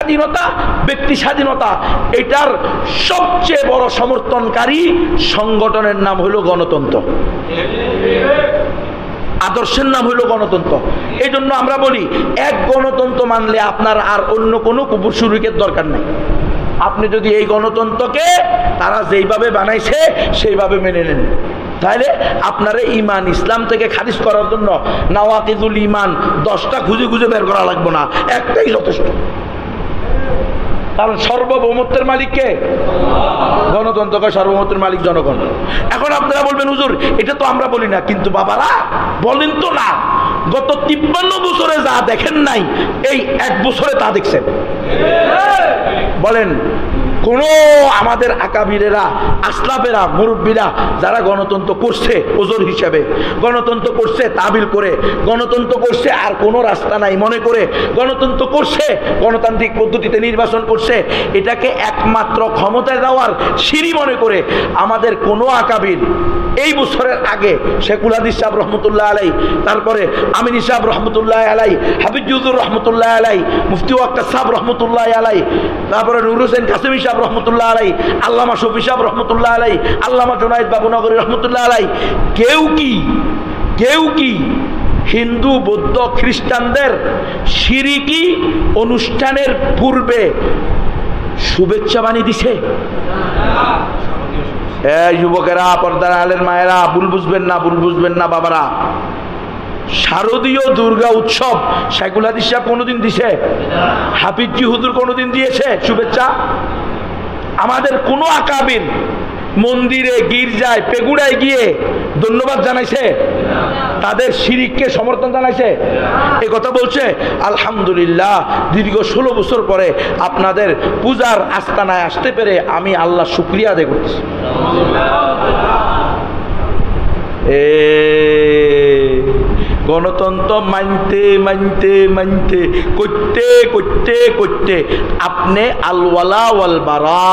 স্বাধীনতা, ব্যক্তি স্বাধীনতা, এটার সবচেয়ে বড় সমর্থনকারী সংগঠনের নাম হলো গণতন্ত্র, আদর্শের নাম হলো গণতন্ত্র। এই জন্য আমরা বলি এক গণতন্ত্র মানলে আপনার আর অন্য কোনো কুফর শিরকের দরকার নেই। আপনি যদি এই গণতন্ত্রকে তারা যেইভাবে বানাইছে সেইভাবে মেনে নেন, তাহলে আপনারা ইমান ইসলাম থেকে খারিজ করার জন্য নাওয়াকিদুল ইমান 10টা খুঁজে খুঁজে বের করা লাগবে না, একটাই যথেষ্ট। কারণ সার্বভৌমত্বের মালিক কে? গণতন্ত্রকে সার্বভৌমত্বের মালিক জনগণ। এখন আপনারা বলবেন হুজুর এটা তো আমরা বলি না, কিন্তু বাবারা বলেন তো না, গত 53 বছরে যা দেখেন নাই এই 1 বছরে তা দেখছেন। বলেন কোন আমাদের আকাবিরেরা, আসলাফেরা, মুরব্বীরা যারা গণতন্ত্র করছে ওজোর হিসাবে, গণতন্ত্র করছে তাবিল করে, গণতন্ত্র করছে আর কোনো রাস্তা নাই মনে করে, গণতন্ত্র করছে গণতান্ত্রিক পদ্ধতিতে নির্বাচন করছে, এটাকে একমাত্র ক্ষমতায় যাওয়ার সিঁড়ি মনে করে আমাদের কোনো আকাবির এই বছরের আগে শেখুল হাদিস সাহেব রহমতুল্লাহ আলাই, তারপরে আমিনী সাহেব রহমতুল্লাহ আলাই, হাফিজুর রহমতুল্লাহ আলাই, মুফতি ওয়াক্কার সাহেব রহমতুল্লাহ আলাই, তারপরে নুর হোসেন কাসেমি সাহেব রহমতুল্লাহ আলাই, আল্লামা শফি সাহেব রহমতুল্লাহ আলাই, আল্লামা জুনায়েদ বাবুনগরী রহমতুল্লাহ আলাই, কেউ কি হিন্দু, বৌদ্ধ, খ্রিস্টানদের শিরকি অনুষ্ঠানের পূর্বে শুভেচ্ছা বাণী দিছে? এই যুবকেরা, পর্দার আলের মায়েরা, ভুল বুঝবেন না বাবারা, শারদীয় দুর্গা উৎসব শেখুল হাদিস সাহেব কোনোদিন দিছে? হাফিজি হুজুর কোনোদিন দিয়েছে শুভেচ্ছা? আমাদের কোনো আকাবির মন্দিরে, গির্জায়, পেগুড়ায় গিয়ে ধন্যবাদ জানাইছে? তাদের শিরিককে সমর্থন জানাইছে? এই কথা বলছে আলহামদুলিল্লাহ, দীর্ঘ 16 বছর পরে আপনাদের পূজার আস্তানায় আসতে পেরে আমি আল্লাহ শুকরিয়া আদায় করতেছি। গণতন্ত্র মানতে করতে আপনি আলওয়ালা ওয়াল বারা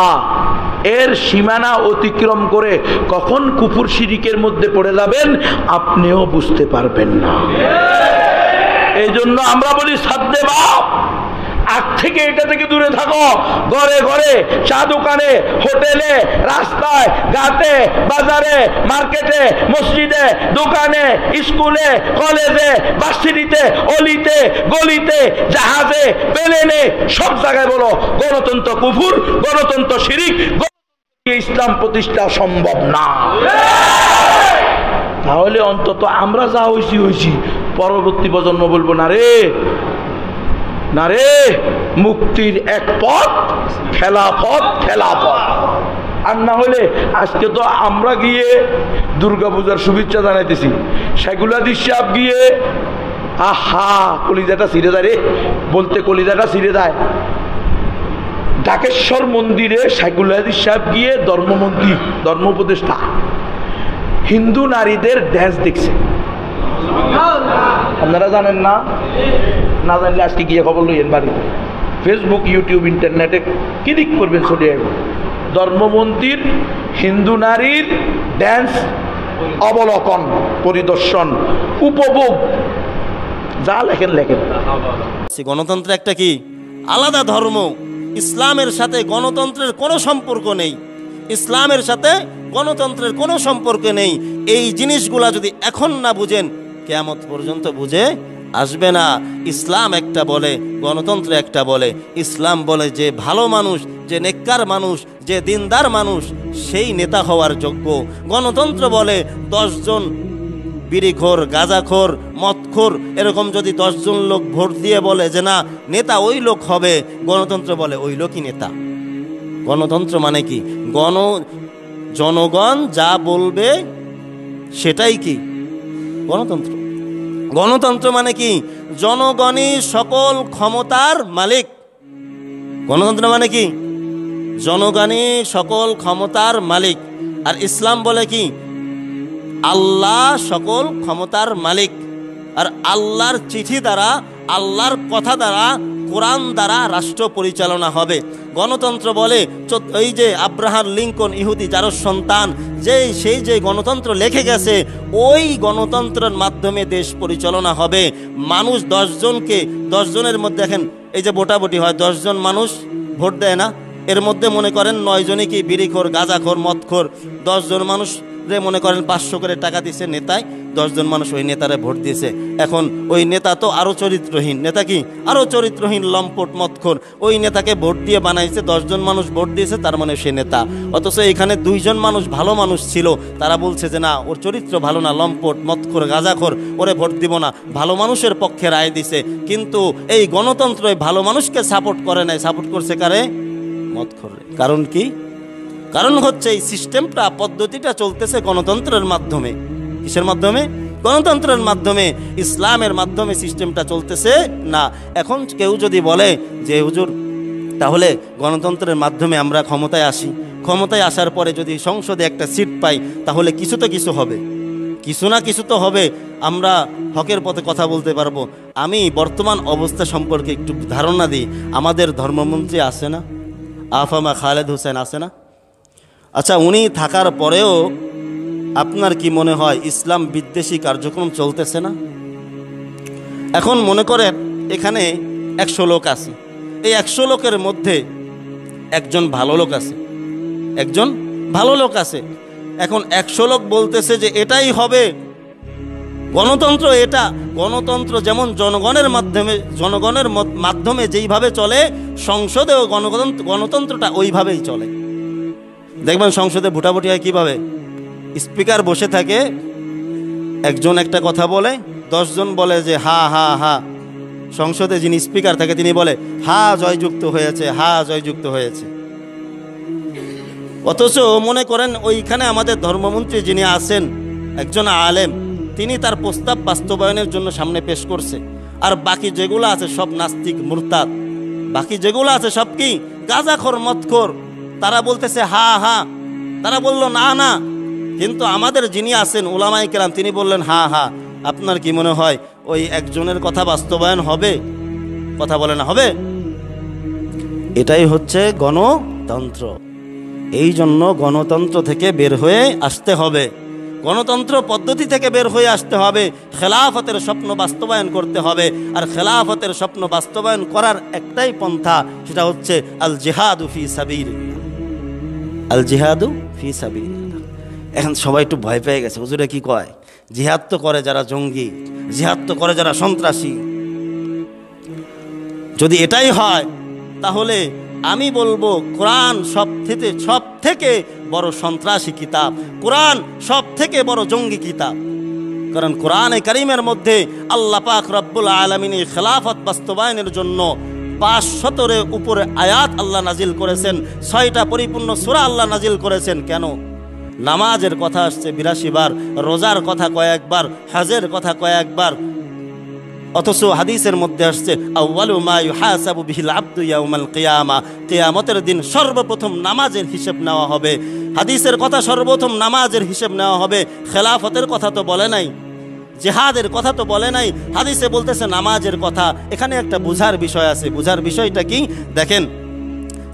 এর সীমানা অতিক্রম করে কখন কুফর শিরিকের মধ্যে পড়ে যাবেন আপনিও বুঝতে পারবেন না। এই জন্য আমরা বলি সাদ্দে বাপ, আগ থেকে এটা থেকে দূরে থাকো। ঘরে ঘরে, চা দোকানে, হোটেলে, রাস্তায়, ঘাটে, বাজারে, মার্কেটে, মসজিদে, দোকানে, স্কুলে, কলেজে, ভার্সিটিতে, অলিতে, গলিতে, জাহাজে, প্লেনে, সব জায়গায় বলো গণতন্ত্র কুফর, গণতন্ত্র শিরিক, ইসলাম প্রতিষ্ঠা সম্ভব না। তাহলে অন্তত আমরা যা হইছি পরবর্তী প্রজন্ম বলবো না রে, মুক্তির এক পথ খেলাফত। আর না হলে আজকে তো আমরা গিয়ে দুর্গাপূজার শুভেচ্ছা জানাইতেছি, শেখুল হাদিস সাহেব গিয়ে কলিজাটা ছিঁড়ে যায় রে, বলতে কলিজাটা ছিঁড়ে যায়। ঢাকেশ্বর মন্দিরে শেখুল হাদিস সাহেব গিয়ে ধর্ম উপদেষ্টা হিন্দু নারীদের ড্যান্স দেখছে। আপনারা জানেন না? না জানলে আজকে গিয়ে খবর লইয়েন বাড়িতে, ফেসবুক, ইউটিউব, ইন্টারনেটে ক্লিক করবেন, চলে আসবেন। ধর্মমন্দির হিন্দু নারীর ড্যান্স অবলোকন, পরিদর্শন, উপভোগ, যা লেখেন। গণতন্ত্র একটা কি আলাদা ধর্ম, ইসলামের সাথে গণতন্ত্রের কোনো সম্পর্ক নেই, ইসলামের সাথে গণতন্ত্রের কোনো সম্পর্ক নেই। এই জিনিসগুলা যদি এখন না বুঝেন কিয়ামত পর্যন্ত বুঝে আসবে না। ইসলাম একটা বলে, গণতন্ত্র একটা বলে। ইসলাম বলে যে ভালো মানুষ, যে নেককার মানুষ, যে দিনদার মানুষ সেই নেতা হওয়ার যোগ্য। গণতন্ত্র বলে 10 জন বিড়িখোর, গাঁজাখোর, মদখোর এরকম যদি 10 জন লোক ভোট দিয়ে বলে যে না নেতা ওই লোক হবে, গণতন্ত্র বলে ওই লোকই নেতা। গণতন্ত্র মানে কি? জনগণ যা বলবে সেটাই কি গণতন্ত্র। গণতন্ত্র মানে কি? জনগণই সকল ক্ষমতার মালিক। গণতন্ত্র মানে কি? জনগণই সকল ক্ষমতার মালিক। আর ইসলাম বলে কি? আল্লাহ সকল ক্ষমতার মালিক। আর আল্লাহর চিঠি দ্বারা আল্লাহর কথা দ্বারা, কোরআন দ্বারা রাষ্ট্র পরিচালনা হবে। গণতন্ত্র বলে এই যে আব্রাহাম লিঙ্কন ইহুদি যার সন্তান, সেই যে গণতন্ত্র লিখে গেছে, ওই গণতন্ত্রের মাধ্যমে দেশ পরিচালনা হবে। মানুষ 10 জনকে, 10 জনের মধ্যে দেখেন এই যে ভোটাভুটি হয়, 10 জন মানুষ ভোট দেয় না, এর মধ্যে মনে করেন 9 জনই কি বিড়িখোর, গাঁজাখোর, মদখোর। 10 জন মানুষ রে মনে করেন 500 করে টাকা দিছে নেতায়, 10 জন মানুষ ওই নেতারে ভোট দিয়েছে। এখন ওই নেতা তো আরও চরিত্রহীন, নেতা কি আরও চরিত্রহীন, লম্পট, মদখোর। ওই নেতাকে ভোট দিয়ে বানাইছে, 10 জন মানুষ ভোট দিয়েছে, তার মানে সে নেতা। অথচ এখানে 2 জন মানুষ ভালো মানুষ ছিল, তারা বলছে যে না, ওর চরিত্র ভালো না, লম্পট, মদখোর, গাঁজাখোর, ওরে ভোট দিব না, ভালো মানুষের পক্ষে রায় দিছে। কিন্তু এই গণতন্ত্র ভালো মানুষকে সাপোর্ট করে নাই, সাপোর্ট করছে কারে? মদখোর। কারণ কি? কারণ হচ্ছে এই সিস্টেমটা, পদ্ধতিটা চলতেছে গণতন্ত্রের মাধ্যমে। কিসের মাধ্যমে? গণতন্ত্রের মাধ্যমে, ইসলামের মাধ্যমে সিস্টেমটা চলতেছে না। এখন কেউ যদি বলে যে হুজুর তাহলে গণতন্ত্রের মাধ্যমে আমরা ক্ষমতায় আসি, ক্ষমতায় আসার পরে যদি সংসদে একটা সিট পাই, তাহলে কিছু তো কিছু হবে, কিছু না কিছু তো হবে, আমরা হকের পথে কথা বলতে পারবো। আমি বর্তমান অবস্থা সম্পর্কে একটু ধারণা দিই। আমাদের ধর্মমন্ত্রী আছে না, আফামা খালেদ হোসেন আছে না? আচ্ছা, উনি থাকার পরেও আপনার কি মনে হয় ইসলাম বিদ্বেষী কার্যক্রম চলতেছে না? এখন মনে করেন এখানে 100 লোক আছে, এই 100 লোকের মধ্যে একজন ভালো লোক আছে, একজন ভালো লোক আছে। এখন 100 লোক বলতেছে যে এটাই হবে গণতন্ত্র। এটা গণতন্ত্র যেমন জনগণের মাধ্যমে যেইভাবে চলে, সংসদেও গণতন্ত্রটা ওইভাবেই চলে। দেখবেন সংসদে ভোটাভুটি হয় কীভাবে? স্পিকার বসে থাকে, একজন একটা কথা বলে, 10 জন বলে যে হা হা হা। সংসদে যিনি স্পিকার থাকে তিনি বলে হা জয়যুক্ত হয়েছে, হা জয়যুক্ত হয়েছে। অথচ মনে করেন ওইখানে আমাদের ধর্মমন্ত্রী যিনি আছেন, একজন আলেম, তিনি তার প্রস্তাব বাস্তবায়নের জন্য সামনে পেশ করছে, আর বাকি যেগুলো আছে সব নাস্তিক, মুরতাদ, বাকি যেগুলো আছে সব কি গাঁজাখোর, মদখোর। তারা বলতেছে হা হা, তারা বলল না না। কিন্তু আমাদের যিনি আছেন উলামায়ে কেরাম, তিনি বললেন হা হা। আপনার কি মনে হয় ওই একজনের কথা বাস্তবায়ন হবে? কথা বলে না হবে? এটাই হচ্ছে গণতন্ত্র। এই জন্য গণতন্ত্র থেকে বের হয়ে আসতে হবে, গণতন্ত্র পদ্ধতি থেকে বের হয়ে আসতে হবে, খেলাফতের স্বপ্ন বাস্তবায়ন করতে হবে। আর খেলাফতের স্বপ্ন বাস্তবায়ন করার একটাই পন্থা, সেটা হচ্ছে আল জিহাদু ফি সাবিলিল্লাহ, আল জিহাদু ফি সাবিলিল্লাহ। এখন সবাই একটু ভয় পেয়ে গেছে, হুজুরে কি কয়? জিহাদ তো করে যারা জঙ্গি, জিহাদ তো করে যারা সন্ত্রাসী। যদি এটাই হয় তাহলে আমি বলবো কোরআন সব থেকে বড় সন্ত্রাসী কিতাব, কোরআন সব থেকে বড় জঙ্গি কিতাব। কারণ কোরআনে কারীমের মধ্যে আল্লাহ পাক রব্বুল আলামিন খেলাফত বাস্তবায়নের জন্য 500-এর উপরে আয়াত আল্লাহ নাজিল করেছেন, 6টা পরিপূর্ণ সূরা আল্লাহ নাজিল করেছেন। কেন? নামাজের কথা আসছে 82 বার, রোজার কথা কয়েকবার, হজের কথা কয়েকবার। অথচ হাদিসের মধ্যে আসছে আউয়ালু মা ইউহাসাবু বিহিল আবদু ইয়াউমাল কিয়ামা, কিয়ামতের দিন সর্বপ্রথম নামাজের হিসাব নেওয়া হবে। হাদিসের কথা সর্বপ্রথম নামাজের হিসাব নেওয়া হবে। খেলাফতের কথা তো বলে নাই, জিহাদের কথা তো বলে নাই, হাদিসে বলতেছে নামাজের কথা। এখানে একটা বুঝার বিষয় আছে। বুঝার বিষয়টা কি দেখেন,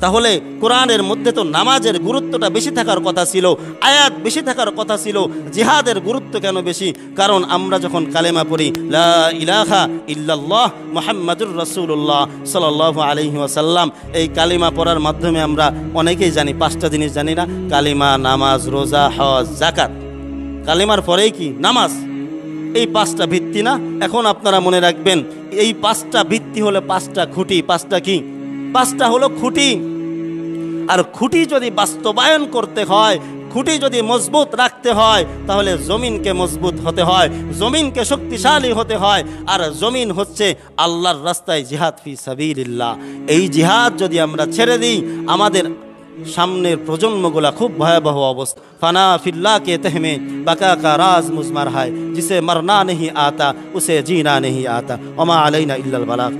তাহলে কোরআনের মধ্যে তো নামাজের গুরুত্বটা বেশি থাকার কথা ছিল, আয়াত বেশি থাকার কথা ছিল, জিহাদের গুরুত্ব কেন বেশি? কারণ আমরা যখন কালেমা পড়ি লা ইলাহা ইল্লাল্লাহ মুহাম্মাদুর রাসূলুল্লাহ সাল্লাল্লাহু আলাইহি ওয়াসাল্লাম, এই কালিমা পড়ার মাধ্যমে আমরা অনেকেই জানি 5টা জিনিস জানি না, কালিমা, নামাজ, রোজা, হজ, যাকাত। কালিমার পরেই কি? নামাজ। এই 5টা ভিত্তি না? এখন আপনারা মনে রাখবেন, এই 5টা ভিত্তি হলো 5টা খুঁটি। 5টা কি? 5টা হলো খুঁটি। আর খুঁটি যদি বাস্তবায়ন করতে হয়, খুঁটি যদি মজবুত রাখতে হয়, তাহলে জমিনকে মজবুত হতে হয়, জমিনকে শক্তিশালী হতে হয়। আর জমিন হচ্ছে আল্লাহর রাস্তায় জিহাদ ফি সাবিলিল্লাহ। এই জিহাদ যদি আমরা ছেড়ে দিই, আমাদের সামনের প্রজন্মগুলা খুব ভয়াবহ অবস্থা। ফানা ফিল্লাহ কে তহমে বাকা কা রাজ মুজমার হায়, জিসে মরনা नहीं आता उसे जीना नहीं आता, ওমা আলাইনা ইল্লাল বালাগ।